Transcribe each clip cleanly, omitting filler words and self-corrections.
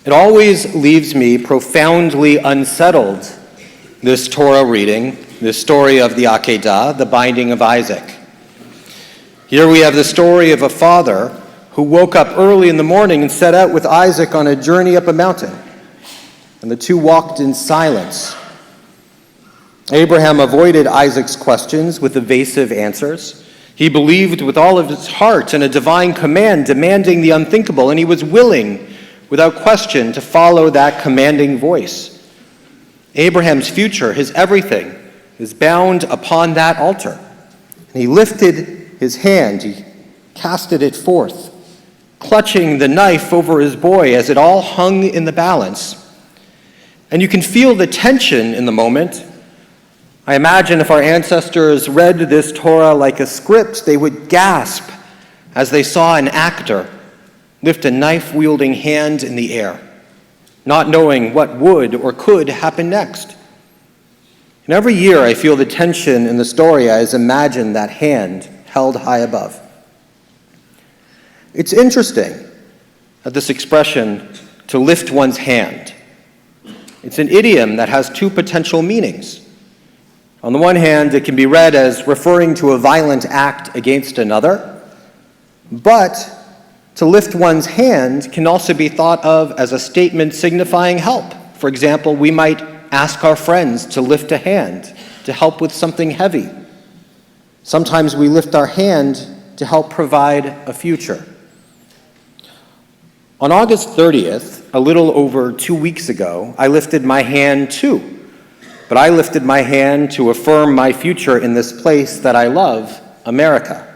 It always leaves me profoundly unsettled, this Torah reading, this story of the Akedah, the binding of Isaac. Here we have the story of a father who woke up early in the morning and set out with Isaac on a journey up a mountain, and the two walked in silence. Abraham avoided Isaac's questions with evasive answers. He believed with all of his heart in a divine command demanding the unthinkable, and he was willing, without question, to follow that commanding voice. Abraham's future, his everything, is bound upon that altar. And he lifted his hand, he casted it forth, clutching the knife over his boy as it all hung in the balance. And you can feel the tension in the moment. I imagine if our ancestors read this Torah like a script, they would gasp as they saw an actor lift a knife-wielding hand in the air, not knowing what would or could happen next. And every year I feel the tension in the story as I imagine that hand held high above. It's interesting that this expression, to lift one's hand, it's an idiom that has two potential meanings. On the one hand, it can be read as referring to a violent act against another, but to lift one's hand can also be thought of as a statement signifying help. For example, we might ask our friends to lift a hand to help with something heavy. Sometimes we lift our hand to help provide a future. On August 30th, a little over 2 weeks ago, I lifted my hand too. But I lifted my hand to affirm my future in this place that I love, America.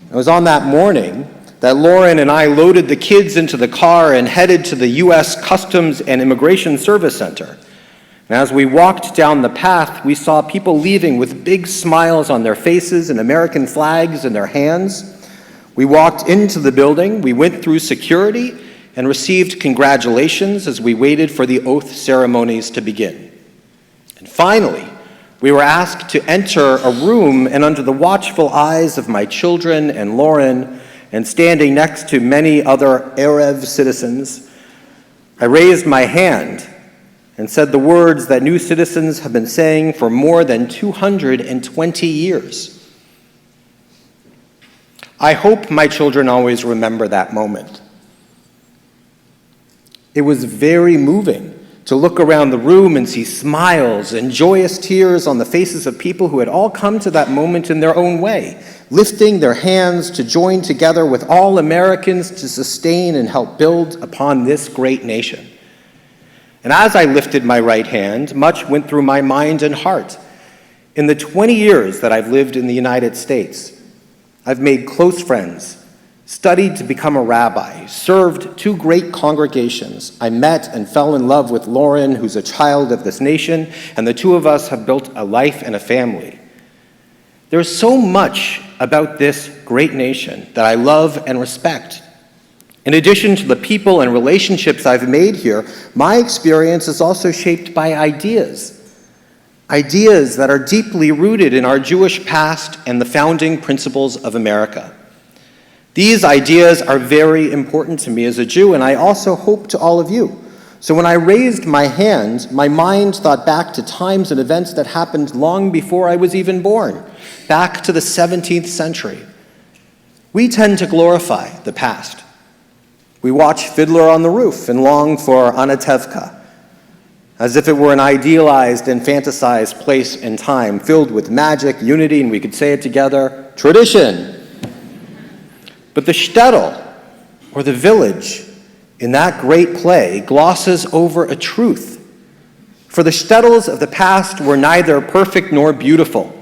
It was on that morning that Lauren and I loaded the kids into the car and headed to the U.S. Customs and Immigration Service Center. And as we walked down the path, we saw people leaving with big smiles on their faces and American flags in their hands. We walked into the building, we went through security, and received congratulations as we waited for the oath ceremonies to begin. And finally, we were asked to enter a room, and under the watchful eyes of my children and Lauren, and standing next to many other Arab citizens, I raised my hand and said the words that new citizens have been saying for more than 220 years. I hope my children always remember that moment. It was very moving to look around the room and see smiles and joyous tears on the faces of people who had all come to that moment in their own way, lifting their hands to join together with all Americans to sustain and help build upon this great nation. And as I lifted my right hand, much went through my mind and heart. In the 20 years that I've lived in the United States, I've made close friends, studied to become a rabbi, served 2 great congregations. I met and fell in love with Lauren, who's a child of this nation, and the two of us have built a life and a family. There's so much about this great nation that I love and respect. In addition to the people and relationships I've made here, my experience is also shaped by ideas that are deeply rooted in our Jewish past and the founding principles of America. These ideas are very important to me as a Jew, and I also hope to all of you. So when I raised my hand, my mind thought back to times and events that happened long before I was even born, back to the 17th century. We tend to glorify the past. We watch Fiddler on the Roof and long for Anatevka, as if it were an idealized and fantasized place and time filled with magic, unity, and we could say it together, tradition. But the shtetl, or the village, in that great play glosses over a truth. For the shtetls of the past were neither perfect nor beautiful.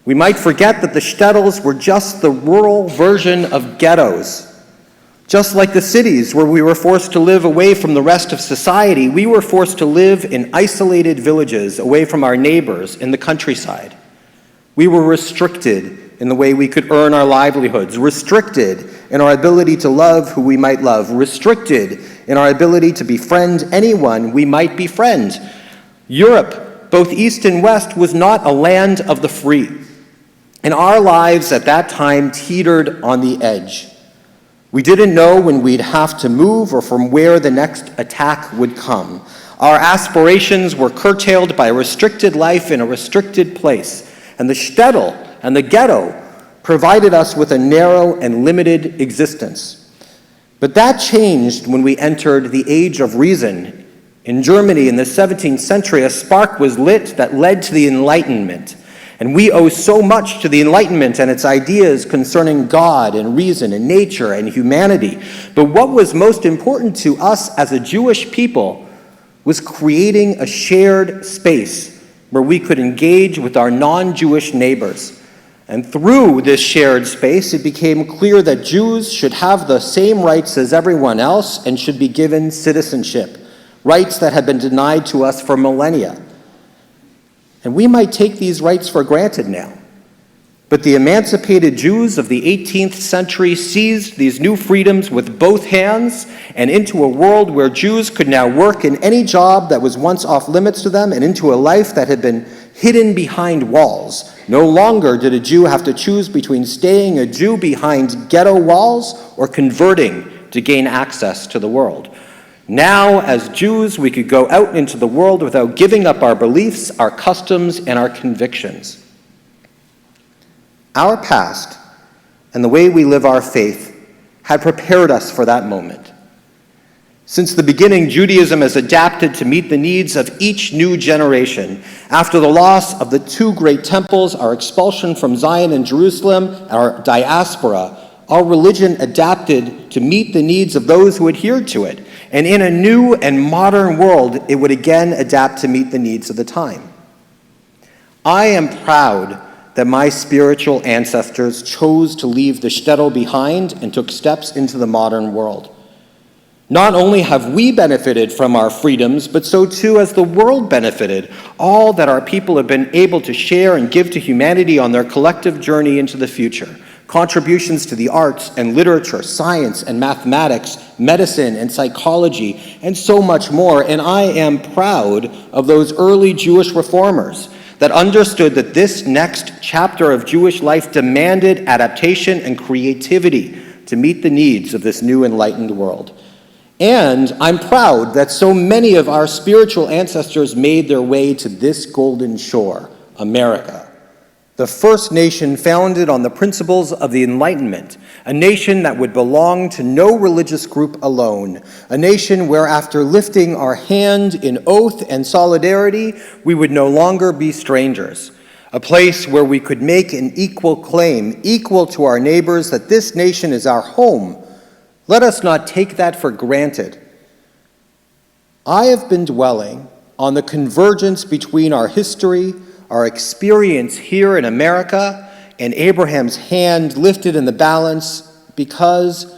We might forget that the shtetls were just the rural version of ghettos. Just like the cities where we were forced to live away from the rest of society, we were forced to live in isolated villages away from our neighbors in the countryside. We were restricted in the way we could earn our livelihoods, restricted in our ability to love who we might love, restricted in our ability to befriend anyone we might befriend. Europe, both East and West, was not a land of the free. And our lives at that time teetered on the edge. We didn't know when we'd have to move or from where the next attack would come. Our aspirations were curtailed by a restricted life in a restricted place, and the shtetl and the ghetto provided us with a narrow and limited existence. But that changed when we entered the age of reason. In Germany in the 17th century, a spark was lit that led to the Enlightenment. And we owe so much to the Enlightenment and its ideas concerning God and reason and nature and humanity. But what was most important to us as a Jewish people was creating a shared space where we could engage with our non-Jewish neighbors. And through this shared space, it became clear that Jews should have the same rights as everyone else and should be given citizenship, rights that had been denied to us for millennia. And we might take these rights for granted now. But the emancipated Jews of the 18th century seized these new freedoms with both hands and into a world where Jews could now work in any job that was once off limits to them and into a life that had been hidden behind walls. No longer did a Jew have to choose between staying a Jew behind ghetto walls or converting to gain access to the world. Now, as Jews, we could go out into the world without giving up our beliefs, our customs, and our convictions. Our past and the way we live our faith had prepared us for that moment. Since the beginning, Judaism has adapted to meet the needs of each new generation. After the loss of the two great temples, our expulsion from Zion and Jerusalem, our diaspora, our religion adapted to meet the needs of those who adhered to it. And in a new and modern world, it would again adapt to meet the needs of the time. I am proud that my spiritual ancestors chose to leave the shtetl behind and took steps into the modern world. Not only have we benefited from our freedoms, but so too has the world benefited, all that our people have been able to share and give to humanity on their collective journey into the future. Contributions to the arts and literature, science and mathematics, medicine and psychology, and so much more. And I am proud of those early Jewish reformers that understood that this next chapter of Jewish life demanded adaptation and creativity to meet the needs of this new enlightened world. And I'm proud that so many of our spiritual ancestors made their way to this golden shore, America. The first nation founded on the principles of the Enlightenment, a nation that would belong to no religious group alone, a nation where after lifting our hand in oath and solidarity, we would no longer be strangers, a place where we could make an equal claim, equal to our neighbors, that this nation is our home. Let us not take that for granted. I have been dwelling on the convergence between our history, our experience here in America, and Abraham's hand lifted in the balance, because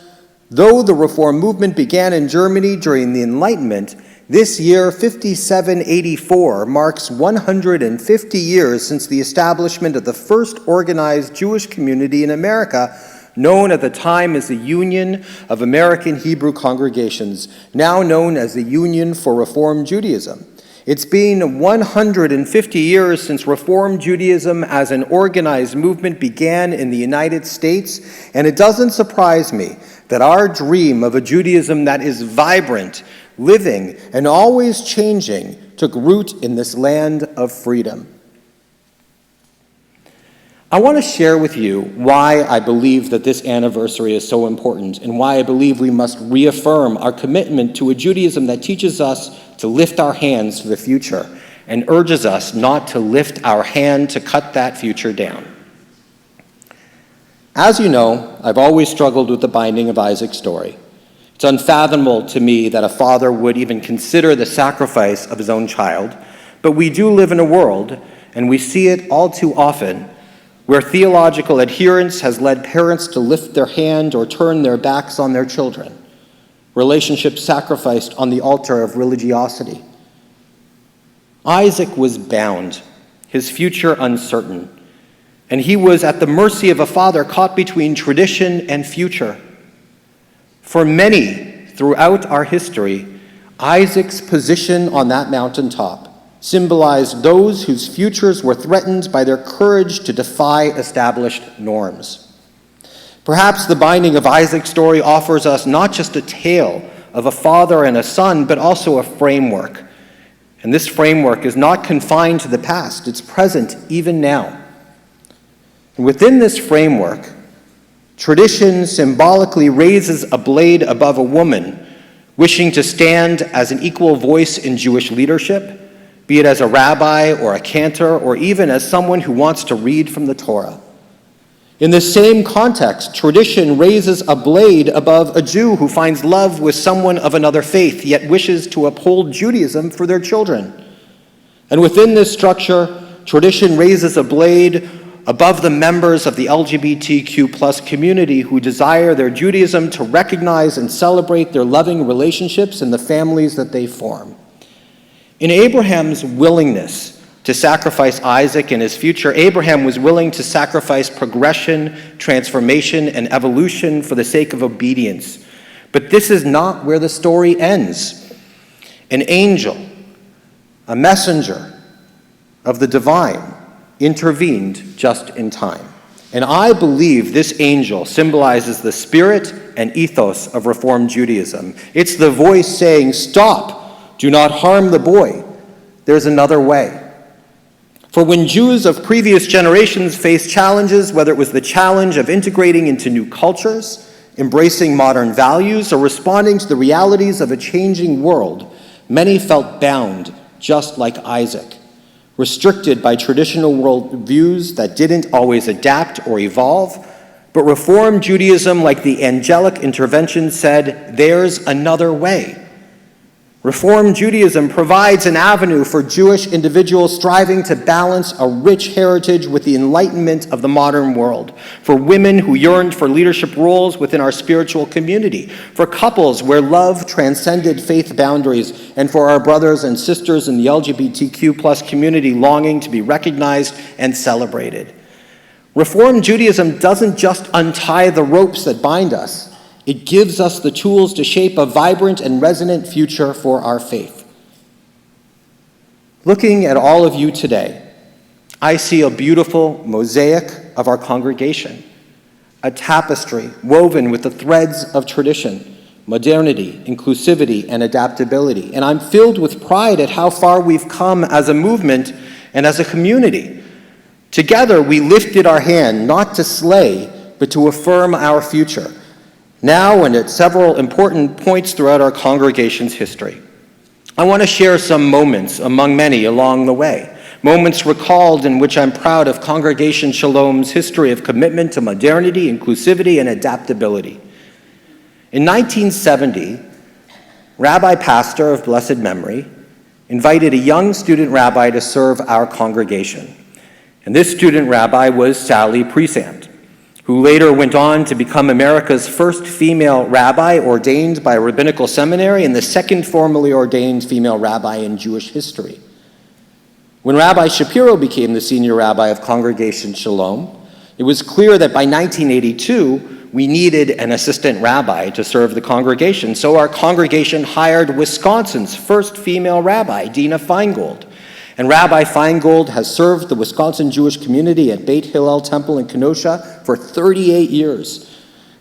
though the Reform movement began in Germany during the Enlightenment, this year, 5784, marks 150 years since the establishment of the first organized Jewish community in America, known at the time as the Union of American Hebrew Congregations, now known as the Union for Reform Judaism. It's been 150 years since Reform Judaism as an organized movement began in the United States, and it doesn't surprise me that our dream of a Judaism that is vibrant, living, and always changing took root in this land of freedom. I want to share with you why I believe that this anniversary is so important and why I believe we must reaffirm our commitment to a Judaism that teaches us to lift our hands to the future and urges us not to lift our hand to cut that future down. As you know, I've always struggled with the binding of Isaac's story. It's unfathomable to me that a father would even consider the sacrifice of his own child, but we do live in a world, and we see it all too often, where theological adherence has led parents to lift their hand or turn their backs on their children, relationships sacrificed on the altar of religiosity. Isaac was bound, his future uncertain, and he was at the mercy of a father caught between tradition and future. For many throughout our history, Isaac's position on that mountaintop symbolized those whose futures were threatened by their courage to defy established norms. Perhaps the binding of Isaac's story offers us not just a tale of a father and a son, but also a framework. And this framework is not confined to the past, it's present even now. And within this framework, tradition symbolically raises a blade above a woman wishing to stand as an equal voice in Jewish leadership, be it as a rabbi or a cantor, or even as someone who wants to read from the Torah. In this same context, tradition raises a blade above a Jew who finds love with someone of another faith, yet wishes to uphold Judaism for their children. And within this structure, tradition raises a blade above the members of the LGBTQ+ community who desire their Judaism to recognize and celebrate their loving relationships and the families that they form. In Abraham's willingness to sacrifice Isaac and his future, Abraham was willing to sacrifice progression, transformation, and evolution for the sake of obedience. But this is not where the story ends. An angel, a messenger of the divine, intervened just in time. And I believe this angel symbolizes the spirit and ethos of Reformed Judaism. It's the voice saying, "Stop, do not harm the boy. There's another way." For when Jews of previous generations faced challenges, whether it was the challenge of integrating into new cultures, embracing modern values, or responding to the realities of a changing world, many felt bound, just like Isaac, restricted by traditional worldviews that didn't always adapt or evolve. But Reformed Judaism, like the angelic intervention, said, "There's another way." Reformed Judaism provides an avenue for Jewish individuals striving to balance a rich heritage with the enlightenment of the modern world, for women who yearned for leadership roles within our spiritual community, for couples where love transcended faith boundaries, and for our brothers and sisters in the LGBTQ+ community longing to be recognized and celebrated. Reformed Judaism doesn't just untie the ropes that bind us. It gives us the tools to shape a vibrant and resonant future for our faith. Looking at all of you today, I see a beautiful mosaic of our congregation, a tapestry woven with the threads of tradition, modernity, inclusivity, and adaptability. And I'm filled with pride at how far we've come as a movement and as a community. Together, we lifted our hand not to slay, but to affirm our future, now and at several important points throughout our congregation's history. I want to share some moments among many along the way, moments recalled in which I'm proud of Congregation Shalom's history of commitment to modernity, inclusivity, and adaptability. In 1970, Rabbi Pastor of blessed memory invited a young student rabbi to serve our congregation. And this student rabbi was Sally Presand, who later went on to become America's first female rabbi ordained by a rabbinical seminary and the second formally ordained female rabbi in Jewish history. When Rabbi Shapiro became the senior rabbi of Congregation Shalom, it was clear that by 1982, we needed an assistant rabbi to serve the congregation. So our congregation hired Wisconsin's first female rabbi, Dina Feingold. And Rabbi Feingold has served the Wisconsin Jewish community at Beit Hillel Temple in Kenosha for 38 years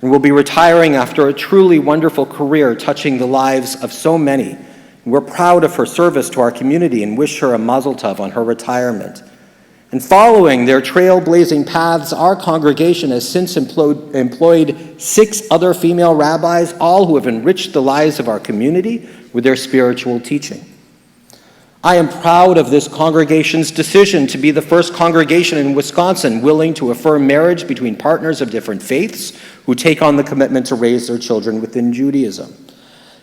and will be retiring after a truly wonderful career touching the lives of so many. And we're proud of her service to our community and wish her a mazel tov on her retirement. And following their trailblazing paths, our congregation has since employed 6 other female rabbis, all who have enriched the lives of our community with their spiritual teaching. I am proud of this congregation's decision to be the first congregation in Wisconsin willing to affirm marriage between partners of different faiths who take on the commitment to raise their children within Judaism.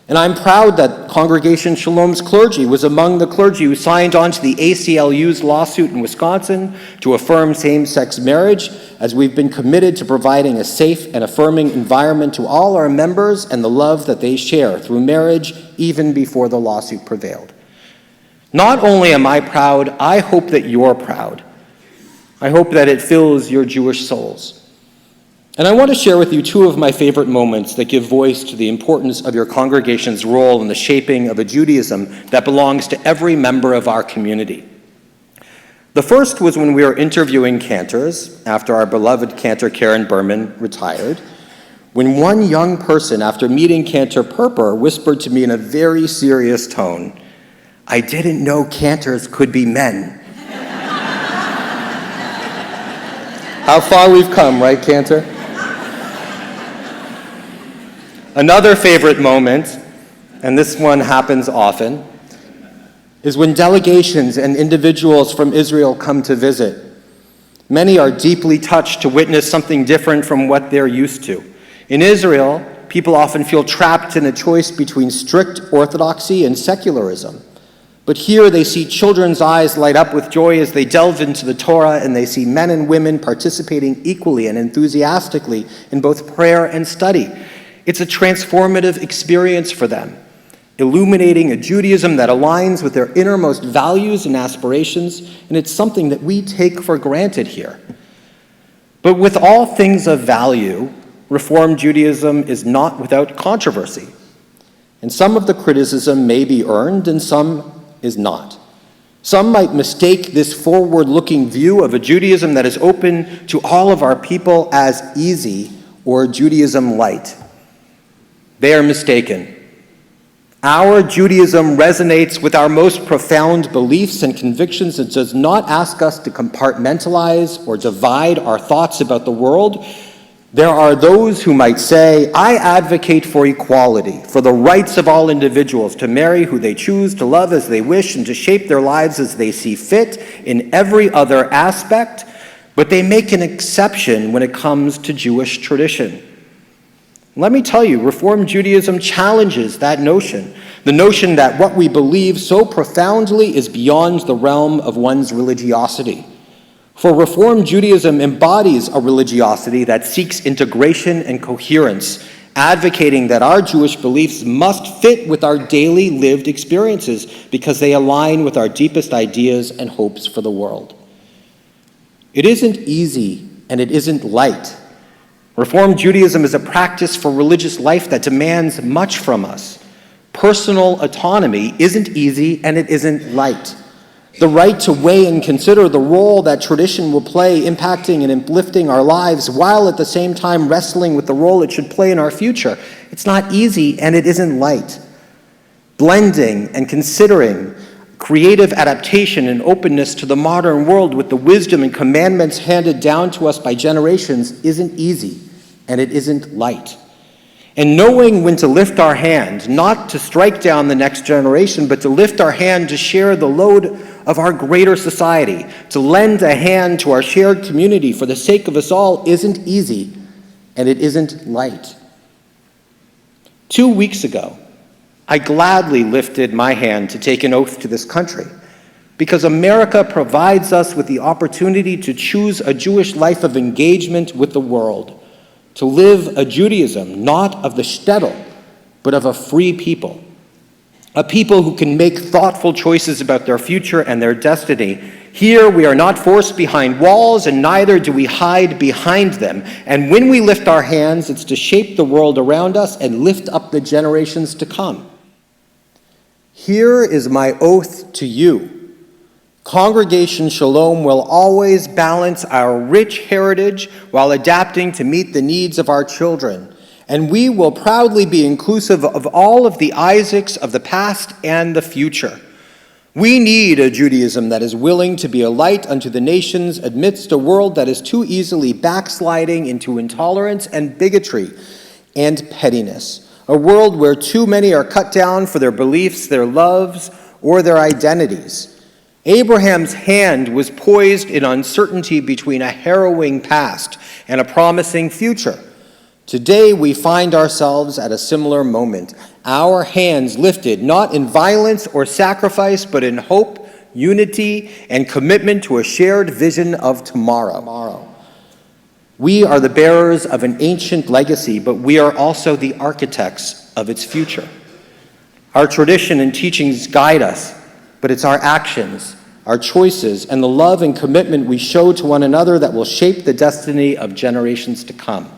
And I'm proud that Congregation Shalom's clergy was among the clergy who signed on to the ACLU's lawsuit in Wisconsin to affirm same-sex marriage, as we've been committed to providing a safe and affirming environment to all our members and the love that they share through marriage even before the lawsuit prevailed. Not only am I proud, I hope that you're proud. I hope that it fills your Jewish souls. And I want to share with you 2 of my favorite moments that give voice to the importance of your congregation's role in the shaping of a Judaism that belongs to every member of our community. The first was when we were interviewing cantors after our beloved cantor Karen Berman retired, when one young person, after meeting Cantor Perper, whispered to me in a very serious tone, "I didn't know cantors could be men." How far we've come, right, Cantor? Another favorite moment, and this one happens often, is when delegations and individuals from Israel come to visit. Many are deeply touched to witness something different from what they're used to. In Israel, people often feel trapped in a choice between strict orthodoxy and secularism. But here they see children's eyes light up with joy as they delve into the Torah, and they see men and women participating equally and enthusiastically in both prayer and study. It's a transformative experience for them, illuminating a Judaism that aligns with their innermost values and aspirations, and it's something that we take for granted here. But with all things of value, Reform Judaism is not without controversy, and some of the criticism may be earned and some is not. Some might mistake this forward-looking view of a Judaism that is open to all of our people as easy or Judaism light. They are mistaken. Our Judaism resonates with our most profound beliefs and convictions. It does not ask us to compartmentalize or divide our thoughts about the world. There are those who might say, "I advocate for equality, for the rights of all individuals to marry who they choose, to love as they wish, and to shape their lives as they see fit in every other aspect," but they make an exception when it comes to Jewish tradition. Let me tell you, Reform Judaism challenges that notion, the notion that what we believe so profoundly is beyond the realm of one's religiosity. For Reform Judaism embodies a religiosity that seeks integration and coherence, advocating that our Jewish beliefs must fit with our daily lived experiences because they align with our deepest ideas and hopes for the world. It isn't easy and it isn't light. Reform Judaism is a practice for religious life that demands much from us. Personal autonomy isn't easy and it isn't light. The right to weigh and consider the role that tradition will play impacting and uplifting our lives while at the same time wrestling with the role it should play in our future. It's not easy and it isn't light. Blending and considering creative adaptation and openness to the modern world with the wisdom and commandments handed down to us by generations isn't easy and it isn't light. And knowing when to lift our hand, not to strike down the next generation, but to lift our hand to share the load of our greater society, to lend a hand to our shared community for the sake of us all isn't easy, and it isn't light. 2 weeks ago, I gladly lifted my hand to take an oath to this country, because America provides us with the opportunity to choose a Jewish life of engagement with the world, to live a Judaism not of the shtetl, but of a free people. A people who can make thoughtful choices about their future and their destiny. Here we are not forced behind walls, and neither do we hide behind them. And when we lift our hands, it's to shape the world around us and lift up the generations to come. Here is my oath to you. Congregation Shalom will always balance our rich heritage while adapting to meet the needs of our children. And we will proudly be inclusive of all of the Isaacs of the past and the future. We need a Judaism that is willing to be a light unto the nations amidst a world that is too easily backsliding into intolerance and bigotry and pettiness. A world where too many are cut down for their beliefs, their loves, or their identities. Abraham's hand was poised in uncertainty between a harrowing past and a promising future. Today we find ourselves at a similar moment, our hands lifted not in violence or sacrifice, but in hope, unity, and commitment to a shared vision of tomorrow. We are the bearers of an ancient legacy, but we are also the architects of its future. Our tradition and teachings guide us, but it's our actions, our choices, and the love and commitment we show to one another that will shape the destiny of generations to come.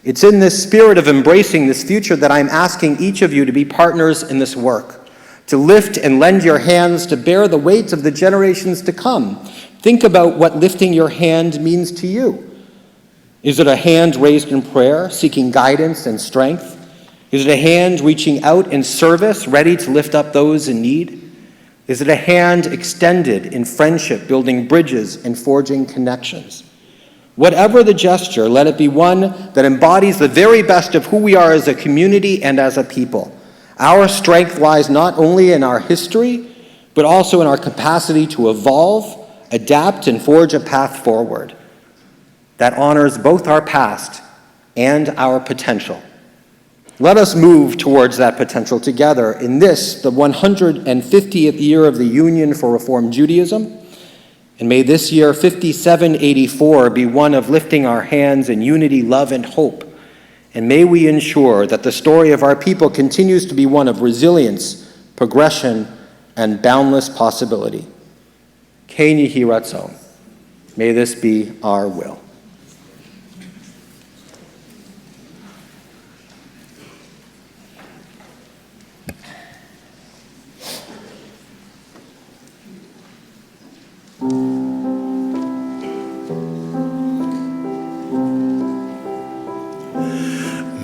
It's in this spirit of embracing this future that I'm asking each of you to be partners in this work, to lift and lend your hands to bear the weight of the generations to come. Think about what lifting your hand means to you. Is it a hand raised in prayer, seeking guidance and strength? Is it a hand reaching out in service, ready to lift up those in need? Is it a hand extended in friendship, building bridges and forging connections? Whatever the gesture, let it be one that embodies the very best of who we are as a community and as a people. Our strength lies not only in our history, but also in our capacity to evolve, adapt, and forge a path forward that honors both our past and our potential. Let us move towards that potential together in this, the 150th year of the Union for Reform Judaism. And may this year, 5784, be one of lifting our hands in unity, love, and hope. And may we ensure that the story of our people continues to be one of resilience, progression, and boundless possibility. Ken Yehi Ratzon. May this be our will.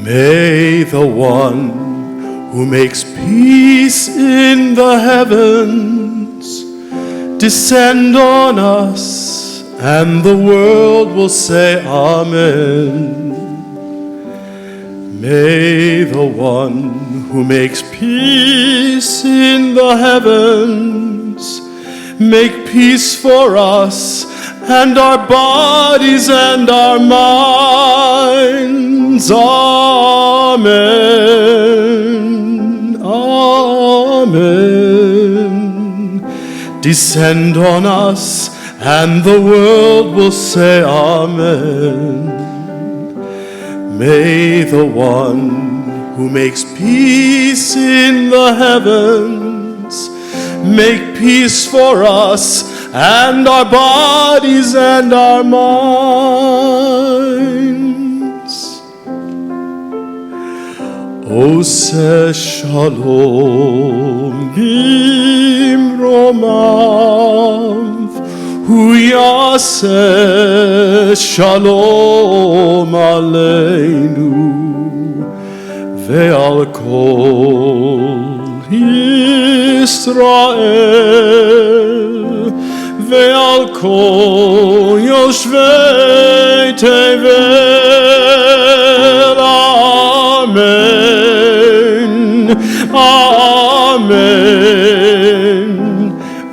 May the one who makes peace in the heavens descend on us, and the world will say Amen. May the one who makes peace in the heavens make peace for us and our bodies and our minds. Amen. Amen. Descend on us, and the world will say Amen. May the one who makes peace in the heavens make peace for us and our bodies and our minds. Ose shalom bimromav, hu yaseh shalom aleinu, ve'al kol Yisrael, ve'al kol yoshvei tevel. Amen, amen.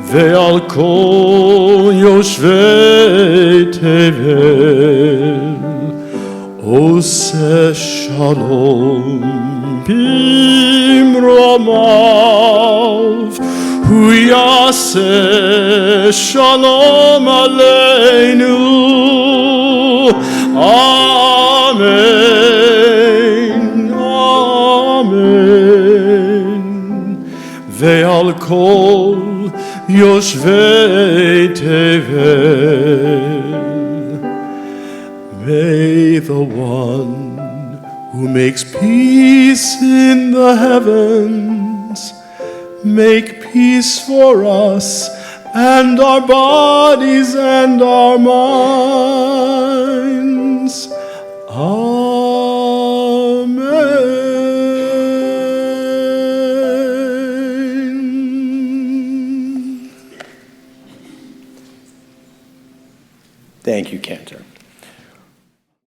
Ve'al kol yoshvei tevel, ose shalom bimromav, hu yaseh shalom aleinu. Amen, amen. Ve'al kol yoshvei tevel. May the one who makes peace in the heavens make peace for us and our bodies and our minds. Amen. Thank you, Cantor.